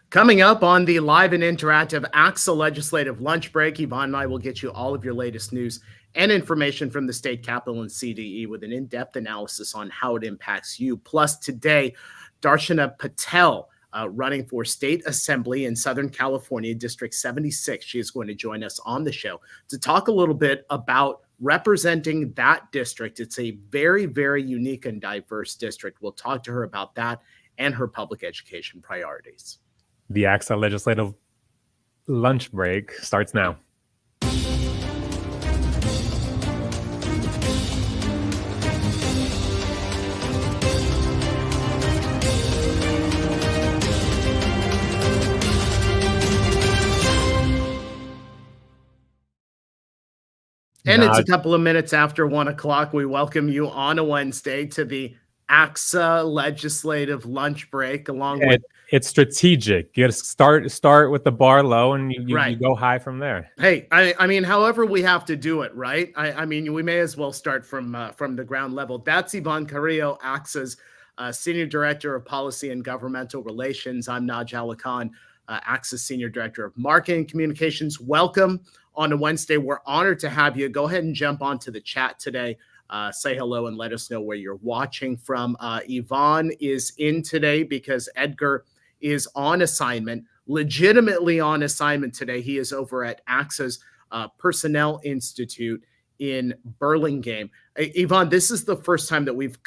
Coming up on the live and interactive ACSA legislative lunch break, Yvonne and I will get you all of your latest news and information from the state capitol and CDE with an in-depth analysis on how it impacts you. Plus today, Darshana Patel, running for state assembly in Southern California, District 76. She is going to join us on the show to talk a little bit about representing that district. It's a very, very unique and diverse district. We'll talk to her about that and her public education priorities. The ACSA legislative lunch break starts now. And it's a couple of minutes after 1 o'clock. We welcome you on a Wednesday to the ACSA legislative lunch break. It's strategic. You got to start with the bar low, and you go high from there. Hey, I mean, however we have to do it, right? I mean, we may as well start from the ground level. That's Yvonne Carrillo, ACSA's Senior Director of Policy and Governmental Relations. I'm Naj Alakan, ACSA's Senior Director of Marketing Communications. Welcome on a Wednesday. We're honored to have you. Go ahead and jump onto the chat today. Say hello and let us know where you're watching from. Yvonne is in today because Edgar is on assignment, legitimately on assignment today. He is over at ACSA's Personnel Institute in Burlingame. Yvonne, this is the first time that we've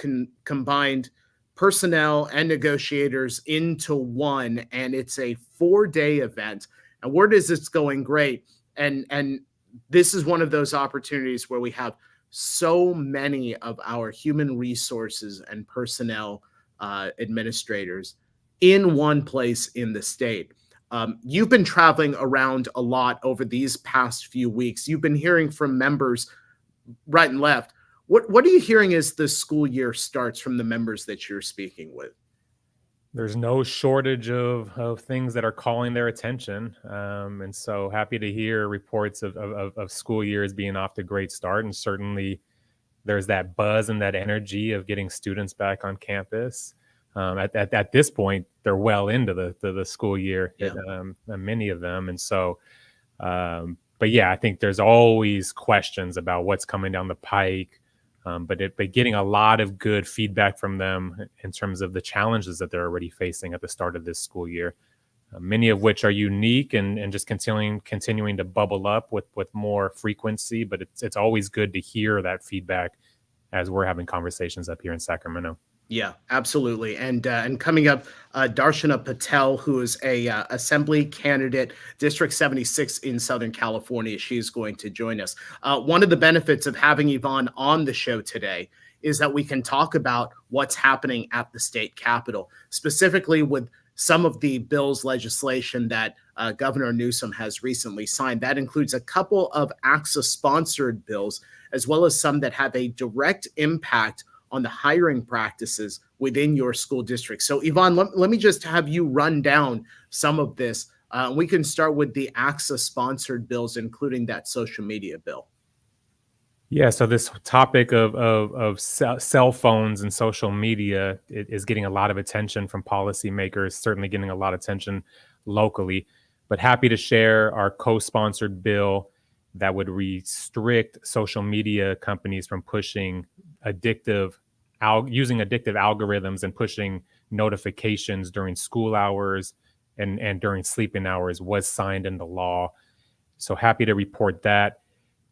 combined personnel and negotiators into one, and it's a 4-day event. And word is it's going great. And this is one of those opportunities where we have so many of our human resources and personnel administrators in one place in the state. You've been traveling around a lot over these past few weeks. You've been hearing from members right and left. What are you hearing as the school year starts from the members that you're speaking with? There's no shortage of things that are calling their attention. And so happy to hear reports of school years being off to a great start. And certainly there's that buzz and that energy of getting students back on campus. At this point, they're well into the school year, many of them. And so, but yeah, I think there's always questions about what's coming down the pike. But getting a lot of good feedback from them in terms of the challenges that they're already facing at the start of this school year, many of which are unique and just continuing to bubble up with more frequency. But it's always good to hear that feedback as we're having conversations up here in Sacramento. Yeah, absolutely. And coming up, Darshana Patel, who is a assembly candidate, District 76 in Southern California. She's going to join us. One of the benefits of having Yvonne on the show today is that we can talk about what's happening at the state capitol, specifically with some of the bills legislation that Governor Newsom has recently signed. That includes a couple of ACSA-sponsored bills, as well as some that have a direct impact on the hiring practices within your school district. So Yvonne, let me just have you run down some of this. We can start with the ACSA-sponsored bills, including that social media bill. Yeah, so this topic of cell phones and social media is getting a lot of attention from policymakers, certainly getting a lot of attention locally, but happy to share our co-sponsored bill that would restrict social media companies from pushing using addictive algorithms and pushing notifications during school hours and during sleeping hours was signed into law. So happy to report that.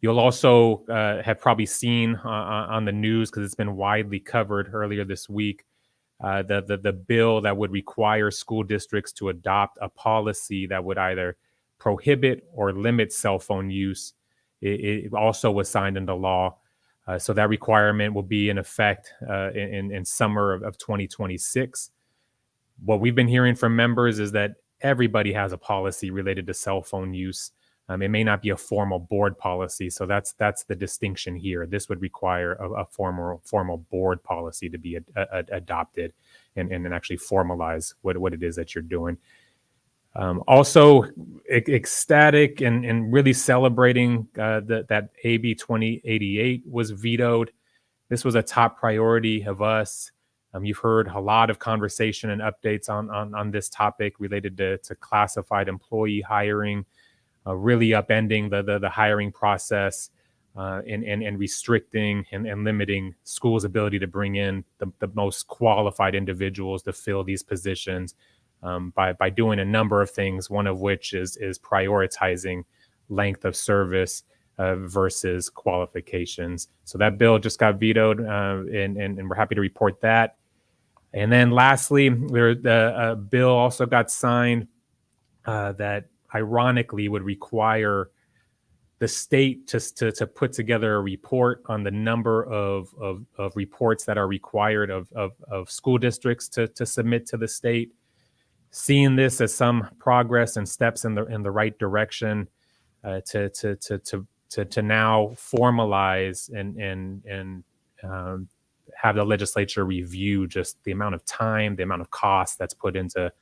You'll also have probably seen on the news, because it's been widely covered earlier this week, the bill that would require school districts to adopt a policy that would either prohibit or limit cell phone use. It also was signed into law. So that requirement will be in effect in summer of 2026. What we've been hearing from members is that everybody has a policy related to cell phone use. It may not be a formal board policy, so that's the distinction here. This would require a formal board policy to be adopted and actually formalize what it is that you're doing. Also ecstatic and really celebrating that AB 2088 was vetoed. This was a top priority of us You've heard a lot of conversation and updates on this topic related to classified employee hiring, really upending the hiring process, and restricting and limiting schools' ability to bring in the most qualified individuals to fill these positions, by doing a number of things, one of which is prioritizing length of service versus qualifications. So that bill just got vetoed, and we're happy to report that. And then lastly, a bill also got signed that ironically would require the state to put together a report on the number of reports that are required of school districts to submit to the state. Seeing this as some progress and steps in the right direction, to now formalize and have the legislature review just the amount of time, the amount of cost that's put into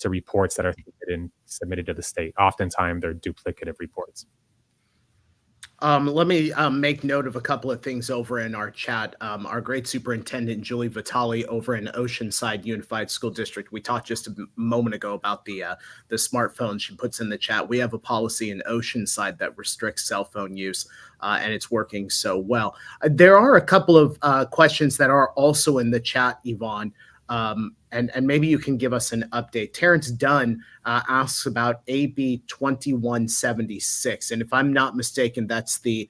reports that are submitted to the state. Oftentimes, they're duplicative reports. Let me make note of a couple of things over in our chat. Our great superintendent, Julie Vitale, over in Oceanside Unified School District. We talked just a moment ago about the smartphone. She puts in the chat. We have a policy in Oceanside that restricts cell phone use, and it's working so well. There are a couple of questions that are also in the chat, Yvonne. And maybe you can give us an update. Terrence Dunn asks about AB 2176. And if I'm not mistaken, that's the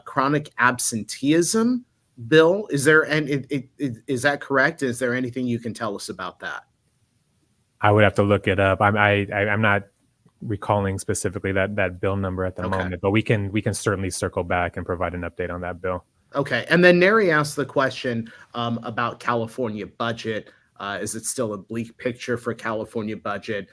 chronic absenteeism bill. Is that correct? Is there anything you can tell us about that? I would have to look it up. I'm not recalling specifically that bill number at the moment, but we can certainly circle back and provide an update on that bill. Okay. And then Neri asked the question about California budget. Is it still a bleak picture for California budget?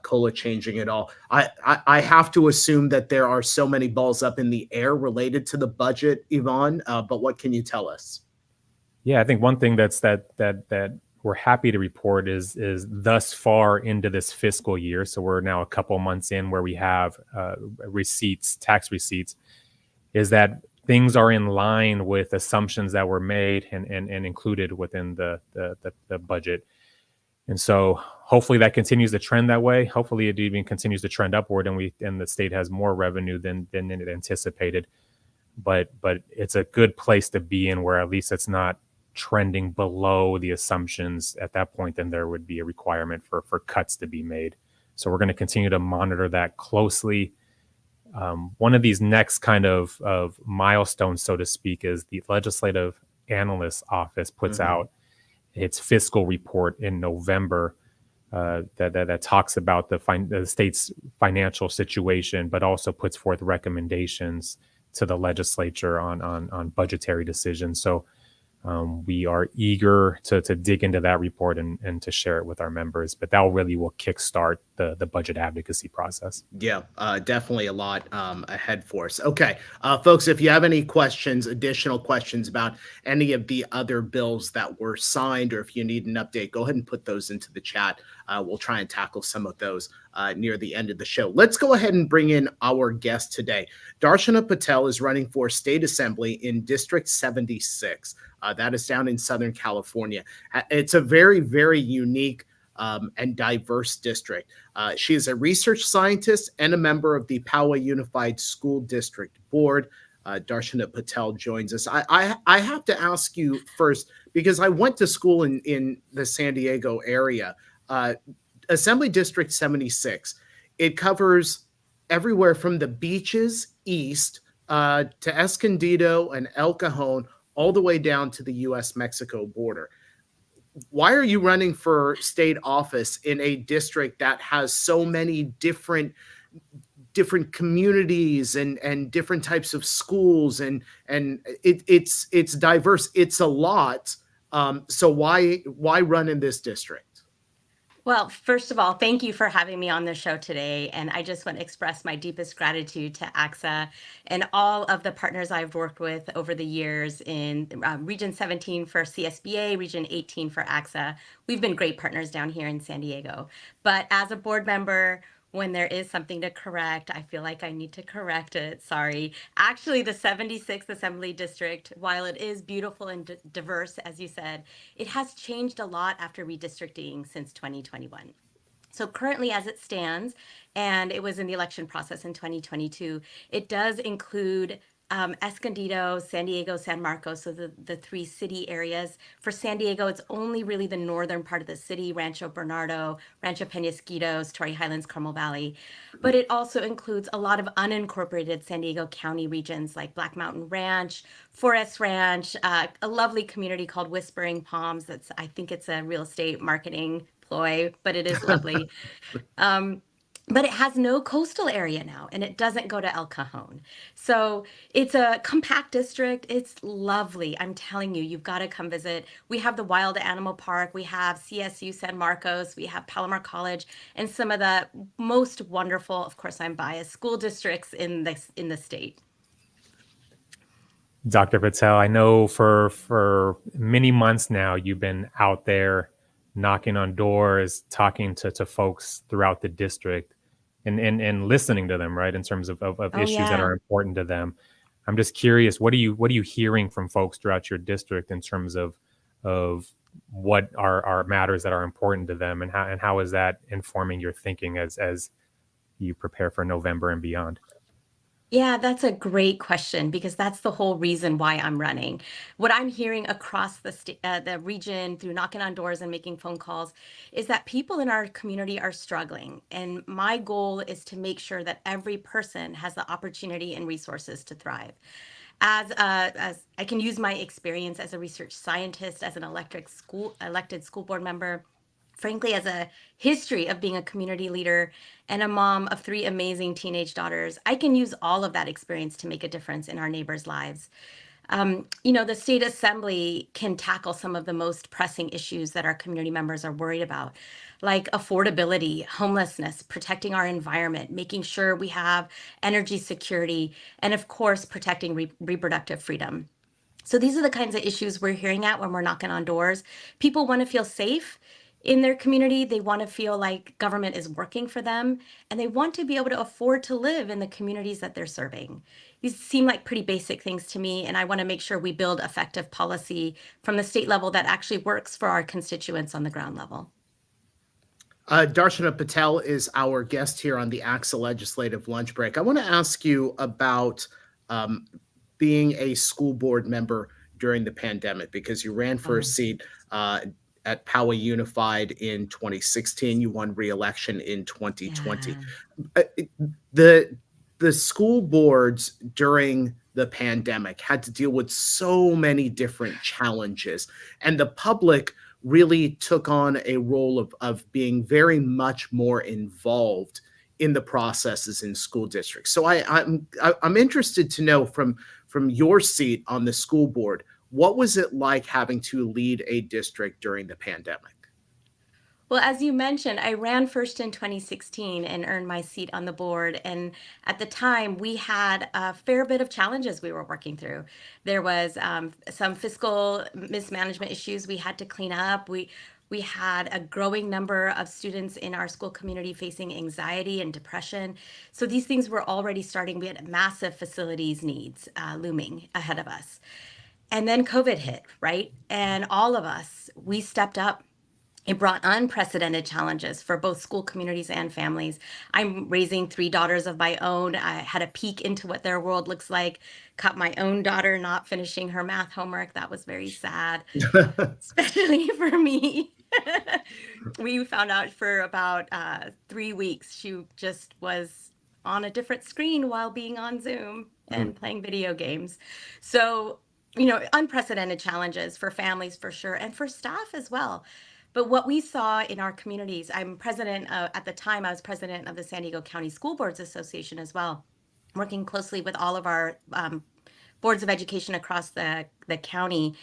COLA changing it all? I have to assume that there are so many balls up in the air related to the budget, Yvonne. But what can you tell us? Yeah, I think one thing that we're happy to report is thus far into this fiscal year. So we're now a couple months in where we have tax receipts, is that things are in line with assumptions that were made and included within the budget. And so hopefully that continues to trend that way. Hopefully it even continues to trend upward and the state has more revenue than it anticipated. But it's a good place to be in where at least it's not trending below the assumptions. At that point, then there would be a requirement for cuts to be made. So we're going to continue to monitor that closely. One of these next kind of milestones, so to speak, is the Legislative Analyst Office puts out its fiscal report in November that talks about the state's financial situation, but also puts forth recommendations to the legislature on budgetary decisions. So we are eager to dig into that report and to share it with our members, but that really will kickstart the budget advocacy process. Yeah, definitely a lot ahead for us. Okay, folks, if you have any questions, additional questions about any of the other bills that were signed, or if you need an update, go ahead and put those into the chat. We'll try and tackle some of those near the end of the show. Let's go ahead and bring in our guest today. Darshana Patel is running for State Assembly in District 76. That is down in Southern California. It's a very, very unique and diverse district. She is a research scientist and a member of the Poway Unified School District Board. Darshana Patel joins us. I have to ask you first, because I went to school in the San Diego area. Assembly District 76, it covers everywhere from the beaches east to Escondido and El Cajon, all the way down to the U.S.-Mexico border. Why are you running for state office in a district that has so many different communities and different types of schools and it's diverse? It's a lot. So why run in this district? Well, first of all, thank you for having me on the show today. And I just want to express my deepest gratitude to ACSA and all of the partners I've worked with over the years in Region 17 for CSBA, Region 18 for ACSA. We've been great partners down here in San Diego. But as a board member, when there is something to correct, I feel like I need to correct it. Sorry. Actually, the 76th Assembly District, while it is beautiful and diverse, as you said, it has changed a lot after redistricting since 2021. So currently, as it stands, and it was in the election process in 2022, it does include Escondido, San Diego, San Marcos, so the three city areas. For San Diego, it's only really the northern part of the city, Rancho Bernardo, Rancho Penasquitos, Torrey Highlands, Carmel Valley. But it also includes a lot of unincorporated San Diego County regions like Black Mountain Ranch, Forest Ranch, a lovely community called Whispering Palms. I think it's a real estate marketing ploy, but it is lovely. Um, but it has no coastal area now, and it doesn't go to El Cajon. So it's a compact district. It's lovely. I'm telling you, you've got to come visit. We have the Wild Animal Park. We have CSU San Marcos. We have Palomar College, and some of the most wonderful, of course, I'm biased, school districts in the state. Dr. Patel, I know for many months now you've been out there knocking on doors, talking to folks throughout the district and listening to them, right, in terms of Oh, issues that yeah. are important to them. I'm just curious, what are you hearing from folks throughout your district in terms of what are matters that are important to them, and how is that informing your thinking as you prepare for November and beyond? Yeah, that's a great question because that's the whole reason why I'm running. What I'm hearing across the region through knocking on doors and making phone calls is that people in our community are struggling, and my goal is to make sure that every person has the opportunity and resources to thrive. As I can use my experience as a research scientist, as an elected school board member, frankly, as a history of being a community leader and a mom of three amazing teenage daughters, I can use all of that experience to make a difference in our neighbors' lives. The state assembly can tackle some of the most pressing issues that our community members are worried about, like affordability, homelessness, protecting our environment, making sure we have energy security, and of course, protecting reproductive freedom. So these are the kinds of issues we're hearing at when we're knocking on doors. People want to feel safe in their community. They want to feel like government is working for them, and they want to be able to afford to live in the communities that they're serving. These seem like pretty basic things to me, and I want to make sure we build effective policy from the state level that actually works for our constituents on the ground level. Darshana Patel is our guest here on the ACSA Legislative Lunch Break. I want to ask you about um, being a school board member during the pandemic, because you ran for a seat at Poway Unified in 2016. You won re-election in 2020. Yeah. The school boards during the pandemic had to deal with so many different challenges, and the public really took on a role of being very much more involved in the processes in school districts. So I'm interested to know from your seat on the school board, what was it like having to lead a district during the pandemic? Well, as you mentioned, I ran first in 2016 and earned my seat on the board. And at the time, we had a fair bit of challenges we were working through. There was some fiscal mismanagement issues we had to clean up. We had a growing number of students in our school community facing anxiety and depression. So these things were already starting. We had massive facilities needs looming ahead of us. And then COVID hit, right? And all of us, we stepped up. It brought unprecedented challenges for both school communities and families. I'm raising three daughters of my own. I had a peek into what their world looks like, caught my own daughter not finishing her math homework. That was very sad, especially for me. We found out for about 3 weeks she just was on a different screen while being on Zoom and playing video games. So, unprecedented challenges for families for sure, and for staff as well. But what we saw in our communities, at the time, I was president of the San Diego County School Boards Association as well, working closely with all of our boards of education across the county.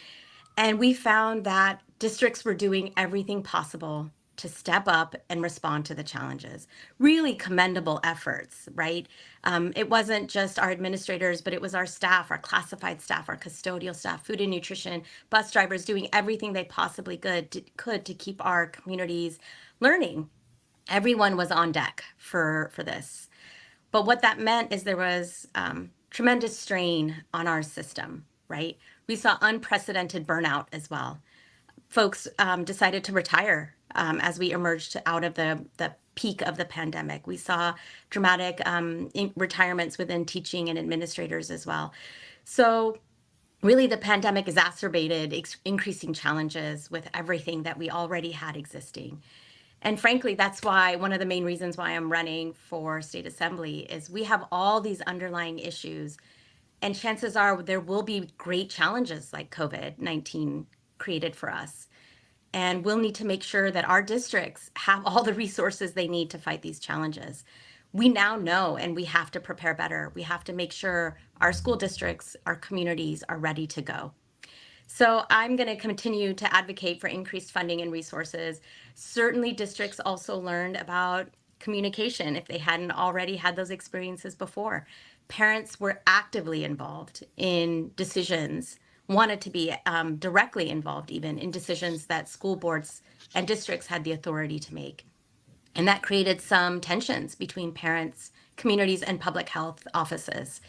And we found that districts were doing everything possible to step up and respond to the challenges. Really commendable efforts, right? It wasn't just our administrators, but it was our staff, our classified staff, our custodial staff, food and nutrition, bus drivers doing everything they possibly could to keep our communities learning. Everyone was on deck for this. But what that meant is there was tremendous strain on our system, right? We saw unprecedented burnout as well. Folks decided to retire as we emerged out of the peak of the pandemic. We saw dramatic retirements within teaching and administrators as well. So really the pandemic exacerbated increasing challenges with everything that we already had existing. And frankly, that's why one of the main reasons why I'm running for state assembly is we have all these underlying issues, and chances are there will be great challenges like COVID-19 created for us. And we'll need to make sure that our districts have all the resources they need to fight these challenges. We now know, and we have to prepare better. We have to make sure our school districts, our communities are ready to go. So I'm going to continue to advocate for increased funding and resources. Certainly, districts also learned about communication if they hadn't already had those experiences before. Parents were actively involved in decisions, wanted to be directly involved even in decisions that school boards and districts had the authority to make. And that created some tensions between parents, communities, and public health offices.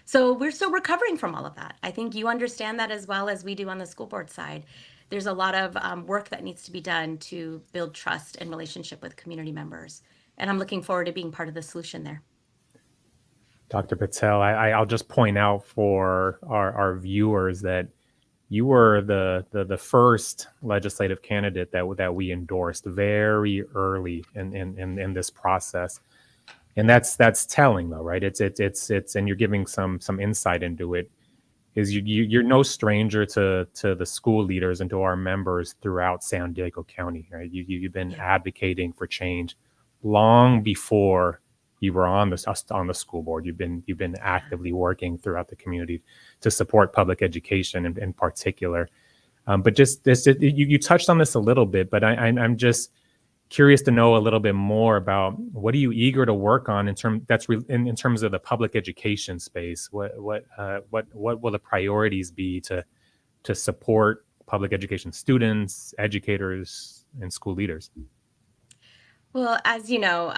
So we're still recovering from all of that. I think you understand that as well as we do on the school board side. There's a lot of work that needs to be done to build trust and relationship with community members. And I'm looking forward to being part of the solution there. Dr. Patel, I'll just point out for our viewers that you were the first legislative candidate that we endorsed very early in this process. And that's telling though, right? It's and you're giving some insight into it. Is you're no stranger to the school leaders and to our members throughout San Diego County, right? You've been advocating for change long before you were on the school board. You've been actively working throughout the community to support public education in particular. But just this, you touched on this a little bit, but I'm just curious to know a little bit more about what are you eager to work on in terms of the public education space. What will the priorities be to support public education students, educators, and school leaders? Well, as you know,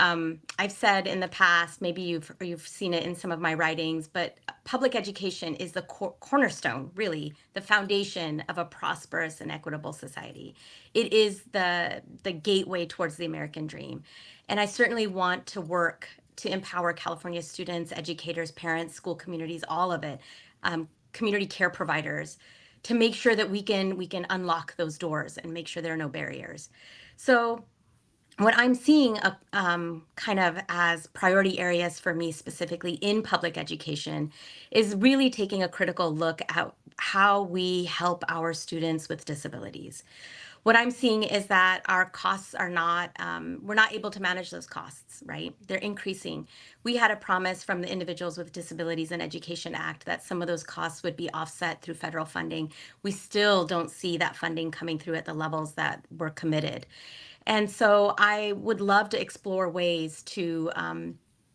I've said in the past, maybe you've seen it in some of my writings, but public education is the cornerstone, really, the foundation of a prosperous and equitable society. It is the gateway towards the American dream. And I certainly want to work to empower California students, educators, parents, school communities, all of it, community care providers, to make sure that we can unlock those doors and make sure there are no barriers. So what I'm seeing kind of as priority areas for me specifically in public education is really taking a critical look at how we help our students with disabilities. What I'm seeing is that our costs are not, we're not able to manage those costs, right? They're increasing. We had a promise from the Individuals with Disabilities in Education Act that some of those costs would be offset through federal funding. We still don't see that funding coming through at the levels that were committed. And so I would love to explore ways to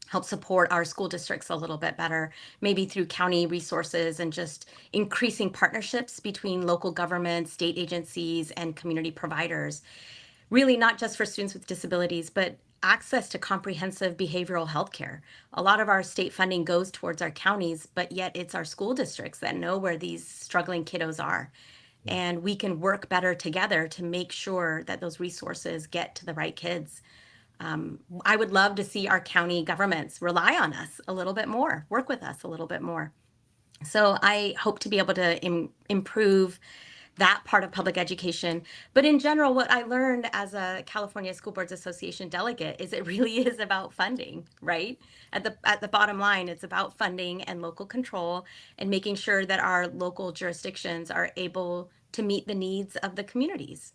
help support our school districts a little bit better, maybe through county resources and just increasing partnerships between local governments, state agencies, and community providers. Really not just for students with disabilities, but access to comprehensive behavioral health care. A lot of our state funding goes towards our counties, but yet it's our school districts that know where these struggling kiddos are. And we can work better together to make sure that those resources get to the right kids. I would love to see our county governments rely on us a little bit more, work with us a little bit more. So I hope to be able to improve that part of public education. But in general, what I learned as a California School Boards Association delegate is it really is about funding, right? At the bottom line, it's about funding and local control and making sure that our local jurisdictions are able to meet the needs of the communities.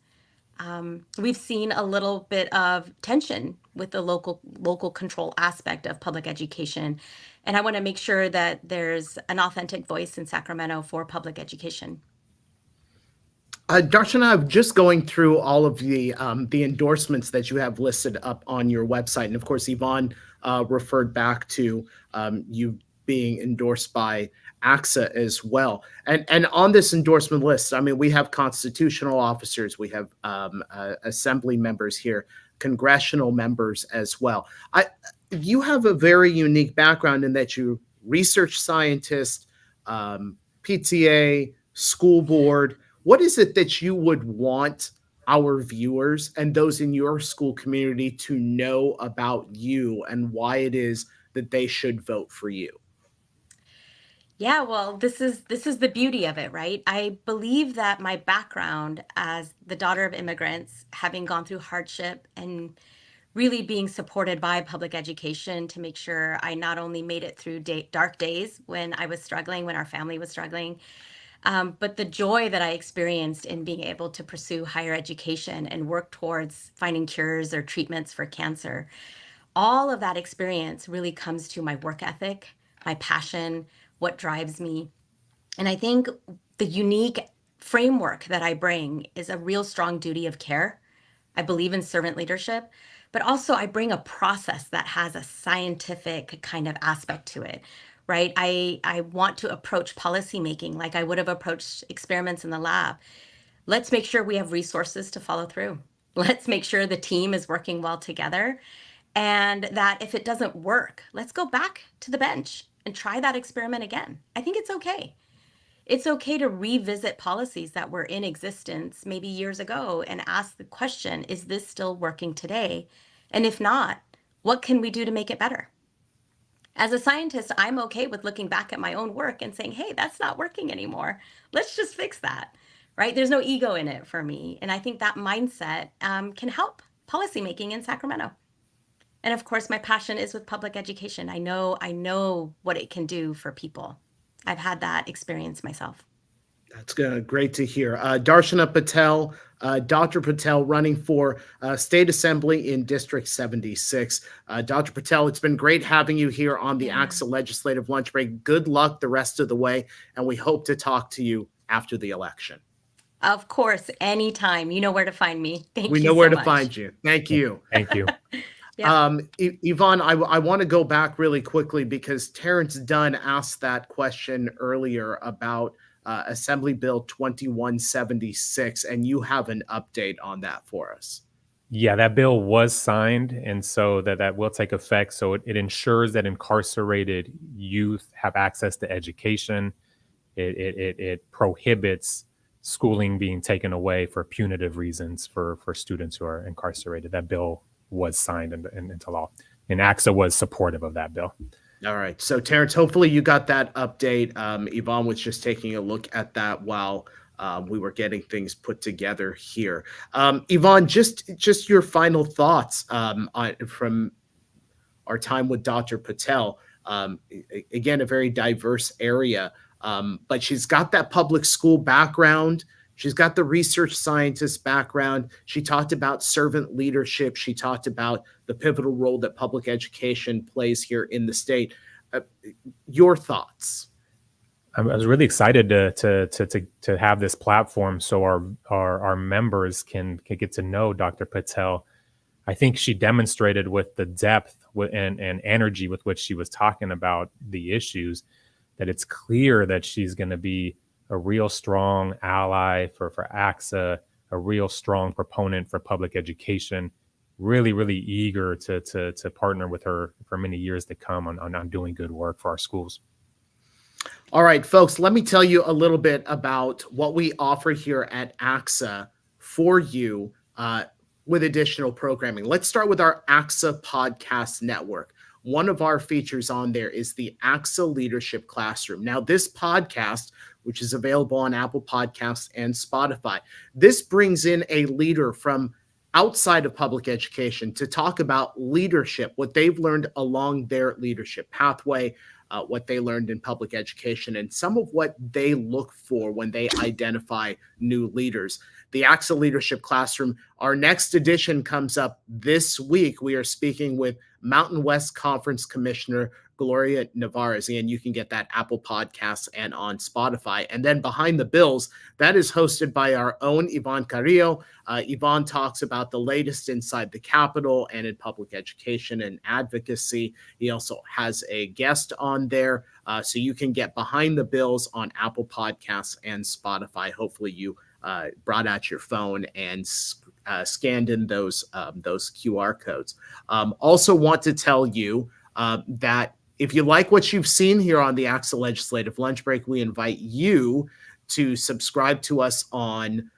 We've seen a little bit of tension with the local control aspect of public education. And I want to make sure that there's an authentic voice in Sacramento for public education. Darshana, I'm just going through all of the endorsements that you have listed up on your website. And of course, Yvonne referred back to you being endorsed by ACSA as well. And on this endorsement list, I mean, we have constitutional officers, we have assembly members here, congressional members as well. You have a very unique background in that you research scientist, PTA, school board. What is it that you would want our viewers and those in your school community to know about you and why it is that they should vote for you? Yeah, well, this is the beauty of it, right? I believe that my background as the daughter of immigrants, having gone through hardship and really being supported by public education to make sure I not only made it through dark days when I was struggling, when our family was struggling, but the joy that I experienced in being able to pursue higher education and work towards finding cures or treatments for cancer. All of that experience really comes to my work ethic, my passion, what drives me. And I think the unique framework that I bring is a real strong duty of care. I believe in servant leadership, but also I bring a process that has a scientific kind of aspect to it, right? I want to approach policymaking like I would have approached experiments in the lab. Let's make sure we have resources to follow through. Let's make sure the team is working well together. And that if it doesn't work, let's go back to the bench and try that experiment again. I think it's okay. It's okay to revisit policies that were in existence maybe years ago and ask the question, is this still working today? And if not, what can we do to make it better? As a scientist, I'm okay with looking back at my own work and saying, hey, that's not working anymore. Let's just fix that, right? There's no ego in it for me. And I think that mindset can help policymaking in Sacramento. And of course, my passion is with public education. I know what it can do for people. I've had that experience myself. That's great to hear. Darshana Patel, Dr. Patel running for State Assembly in District 76. Dr. Patel, it's been great having you here on the ACSA Legislative Lunch Break. Good luck the rest of the way, and we hope to talk to you after the election. Of course, anytime. You know where to find me. Thank you so much. We know where to find you. Thank you. Thank you. Yeah. Yvonne, I want to go back really quickly because Terrence Dunn asked that question earlier about Assembly Bill 2176, and you have an update on that for us. Yeah, that bill was signed, and so that will take effect. So it ensures that incarcerated youth have access to education. It prohibits schooling being taken away for punitive reasons for students who are incarcerated. That bill was signed into law, and ACSA was supportive of that bill. All right. So, Terrence, hopefully you got that update. Yvonne was just taking a look at that while we were getting things put together here. Yvonne, just your final thoughts from our time with Dr. Patel. Again, a very diverse area, but she's got that public school background. She's got the research scientist background. She talked about servant leadership. She talked about the pivotal role that public education plays here in the state. Your thoughts? I was really excited to have this platform so our members can get to know Dr. Patel. I think she demonstrated with the depth and energy with which she was talking about the issues that it's clear that she's going to be a real strong ally for ACSA, a real strong proponent for public education, really, really eager to partner with her for many years to come on doing good work for our schools. All right, folks, let me tell you a little bit about what we offer here at ACSA for you with additional programming. Let's start with our ACSA Podcast Network. One of our features on there is the ACSA Leadership Classroom. Now, this podcast, which is available on Apple Podcasts and Spotify, this brings in a leader from outside of public education to talk about leadership, what they've learned along their leadership pathway, what they learned in public education, and some of what they look for when they identify new leaders. The ACSA Leadership Classroom, our next edition comes up this week. We are speaking with Mountain West Conference Commissioner Gloria Navarez, and you can get that Apple Podcasts and on Spotify. And then Behind the Bills, that is hosted by our own Yvonne Carrillo. Yvonne talks about the latest inside the Capitol and in public education and advocacy. He also has a guest on there, so you can get Behind the Bills on Apple Podcasts and Spotify. Hopefully you brought out your phone and scanned in those QR codes. Also want to tell you that if you like what you've seen here on the ACSA Legislative Lunch Break, we invite you to subscribe to us on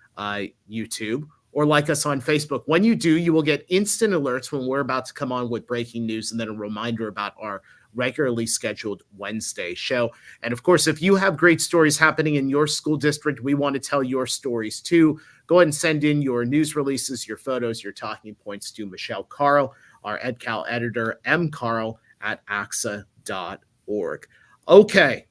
YouTube or like us on Facebook. When you do, you will get instant alerts when we're about to come on with breaking news, and then a reminder about our regularly scheduled Wednesday show. And of course, if you have great stories happening in your school district, we want to tell your stories too. Go ahead and send in your news releases, your photos, your talking points to Michelle Carl, our EdCal editor, mcarl@acsa.org. Okay,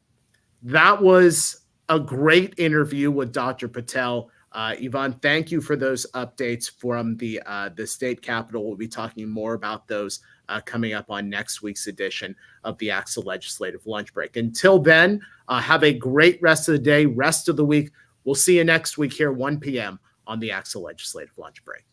that was a great interview with Dr. Patel. Yvonne, thank you for those updates from the state capitol. We'll be talking more about those coming up on next week's edition of the ACSA Legislative Lunch Break. Until then, have a great rest of the day, rest of the week. We'll see you next week here, 1 p.m. on the ACSA Legislative Lunch Break.